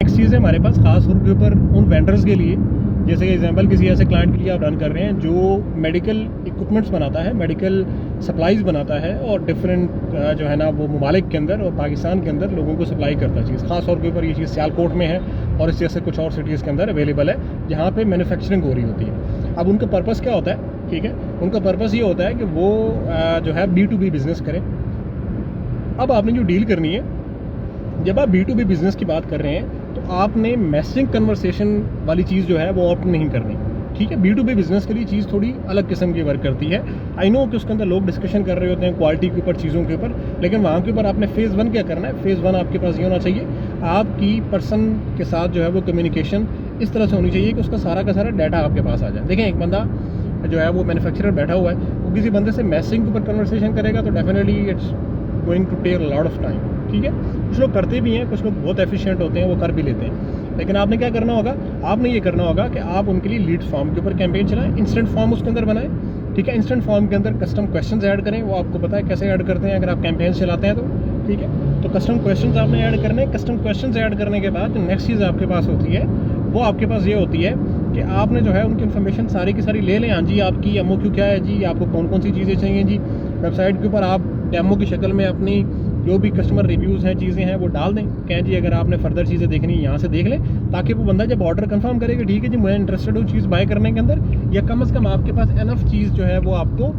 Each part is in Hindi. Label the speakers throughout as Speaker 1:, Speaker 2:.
Speaker 1: नेक्स्ट चीज़ है हमारे पास खास तौर के ऊपर उन वेंडर्स के लिए, जैसे कि एग्जांपल किसी ऐसे क्लाइंट के लिए आप रन कर रहे हैं जो मेडिकल इक्विपमेंट्स बनाता है, मेडिकल सप्लाईज़ बनाता है और डिफरेंट जो है ना वो ममालिक के अंदर और पाकिस्तान के अंदर लोगों को सप्लाई करता है चीज़। खास तौर के ऊपर ये चीज़ सियालकोट में है और इस जैसे कुछ और सिटीज़ के अंदर अवेलेबल है जहाँ पे मैन्युफैक्चरिंग हो रही होती है। अब उनका पर्पज़ क्या होता है, ठीक है, उनका पर्पज़ ये होता है कि वो जो है B2B बिज़नेस करें। अब आपने जो डील करनी है, जब आप B2B बिज़नेस की बात कर रहे हैं तो आपने मैसेजिंग कन्वर्सेशन वाली चीज़ जो है वो ऑप्ट नहीं करनी, ठीक है। B2B बिज़नेस के लिए चीज़ थोड़ी अलग किस्म की वर्क करती है। आई नो कि उसके अंदर लोग डिस्कशन कर रहे होते हैं क्वालिटी के ऊपर, चीज़ों के ऊपर, लेकिन वहाँ के ऊपर आपने फ़ेज़ 1 क्या करना है। फ़ेज़ 1 आपके पास ये होना चाहिए, आपकी पर्सन के साथ जो है वो कम्युनिकेशन इस तरह से होनी चाहिए कि उसका सारा का सारा डाटा आपके पास आ जाए। देखें, एक बंदा जो है वो मैन्युफैक्चरर बैठा हुआ है, वो किसी बंदे से मैसेजिंग के ऊपर कन्वर्सेशन करेगा तो definitely it's going to take lot of time, ठीक है। कुछ लोग करते भी हैं, कुछ लोग बहुत एफिशिएंट होते हैं, वो कर भी लेते हैं, लेकिन आपने क्या करना होगा, आपने ये करना होगा कि आप उनके लिए लीड फॉर्म के ऊपर कैंपेन चलाएं, इंस्टेंट फॉर्म उसके अंदर बनाएं, ठीक है। इंस्टेंट फॉर्म के अंदर कस्टम क्वेश्चंस ऐड करें, वो आपको पता है कैसे ऐड करते हैं अगर आप कैंपेन चलाते हैं तो, ठीक है। तो कस्टम क्वेश्चंस आपने ऐड करने, कस्टम क्वेश्चंस ऐड करने के बाद नेक्स्ट चीज़ आपके पास होती है, वो आपके पास ये होती है कि आपने जो है उनकी इन्फॉर्मेशन सारी की सारी ले लें। हाँ जी, आपकी एमओक्यू क्या है जी, आपको कौन कौन सी चीज़ें चाहिए जी, वेबसाइट के ऊपर आप डेमो की शक्ल में अपनी जो भी कस्टमर रिव्यूज़ हैं, चीज़ें हैं, वो डाल दें। कहें जी अगर आपने फर्दर चीज़ें देखनी है यहाँ से देख लें, ताकि वो बंदा जब ऑर्डर कंफर्म करेगा, ठीक है जी मैं इंटरेस्टेड हूँ चीज़ बाय करने के अंदर, या कम से कम आपके पास इनफ चीज़ जो है वो आपको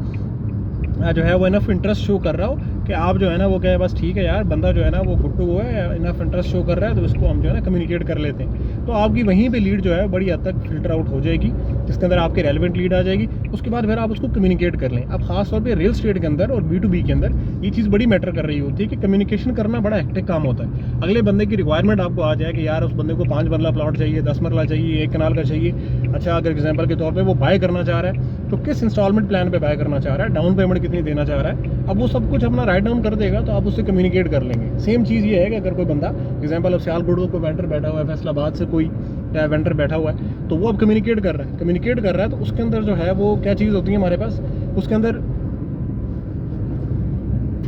Speaker 1: जो है वो इनफ इंटरेस्ट शो कर रहा हो कि आप जो है ना वो कहे बस ठीक है यार, बंदा जो है ना वो गुट्टू वो है, इनफ इंटरेस्ट शो कर रहा है तो इसको हम जो है ना कम्युनिकेट कर लेते हैं। तो आपकी वहीं पे लीड जो है बड़ी हद तक फिल्टर आउट हो जाएगी, जिसके अंदर आपके रेलेवेंट लीड आ जाएगी। उसके बाद फिर आप उसको कम्युनिकेट कर लें। अब खास तौर पे रियल स्टेट के अंदर और B2B के अंदर ये चीज़ बड़ी मैटर कर रही होती है कि कम्युनिकेशन करना बड़ा हेक्टिक काम होता है। अगले बंदे की रिक्वायरमेंट आपको आ जाए कि यार उस बंदे को 5 मरला प्लॉट चाहिए, 10 मरला चाहिए, 1 कनाल का चाहिए। अच्छा, अगर एग्जाम्पल के तौर पर वो बाय करना चाह रहा है तो किस इंस्टॉलमेंट प्लान पे बाय करना चाह रहा है, डाउन पेमेंट कितनी देना चाह रहा है, अब वो सब कुछ अपना राइट डाउन कर देगा तो आप उससे कम्युनिकेट कर लेंगे। सेम चीज़ ये है कि अगर कोई बंदा एग्जाम्पल अब सियालकोट को वेंडर बैठा हुआ है, फैसलाबाद से कोई वेंडर बैठा हुआ है, तो वो अब कम्युनिकेट कर रहा है तो उसके अंदर जो है वो क्या चीज़ होती है हमारे पास, उसके अंदर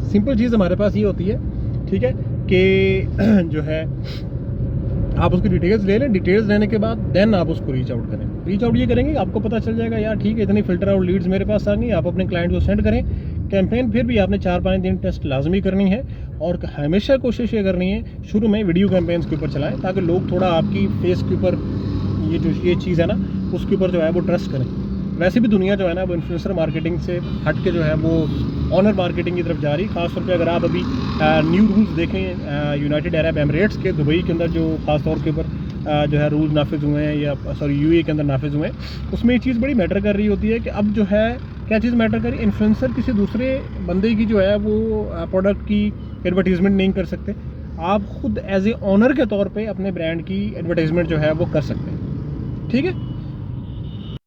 Speaker 1: सिंपल चीज़ हमारे पास ये होती है, ठीक है, कि जो है आप उसकी डिटेल्स ले लें। डिटेल्स लेने के बाद देन आप उसको रीच आउट करें। रीच आउट ये करेंगे, आपको पता चल जाएगा यार ठीक है इतनी फिल्टर आउट लीड्स मेरे पास आ गई, आप अपने क्लाइंट को सेंड करें। कैंपेन फिर भी आपने 4-5 दिन टेस्ट लाजमी करनी है और हमेशा कोशिश ये करनी है शुरू में वीडियो कैंपेन्स के ऊपर चलाएं, ताकि लोग थोड़ा आपकी फेस के ऊपर ये चीज़ है ना उसके ऊपर जो है वो ट्रस्ट करें। वैसे भी दुनिया जो है ना वो इन्फ्लुएंसर मार्केटिंग से हट के जो है वो ऑनर मार्केटिंग की तरफ जा रही है। खासतौर पे अगर आप अभी न्यू रूल्स देखें यूनाइटेड अरब एमिरेट्स के दुबई के अंदर जो खास तौर के ऊपर जो है रूल्स नाफिज हुए हैं, या सॉरी UAE के अंदर नाफिज हुए हैं, उसमें ये चीज़ बड़ी मैटर कर रही होती है कि अब जो है क्या चीज़ मैटर कर रही है, इन्फ्लुएंसर किसी दूसरे बंदे की जो है वो प्रोडक्ट की एडवर्टीज़मेंट नहीं कर सकते। आप खुद एज ए ऑनर के तौर पे अपने ब्रांड की एडवर्टाइजमेंट जो है वो कर सकते हैं, ठीक है।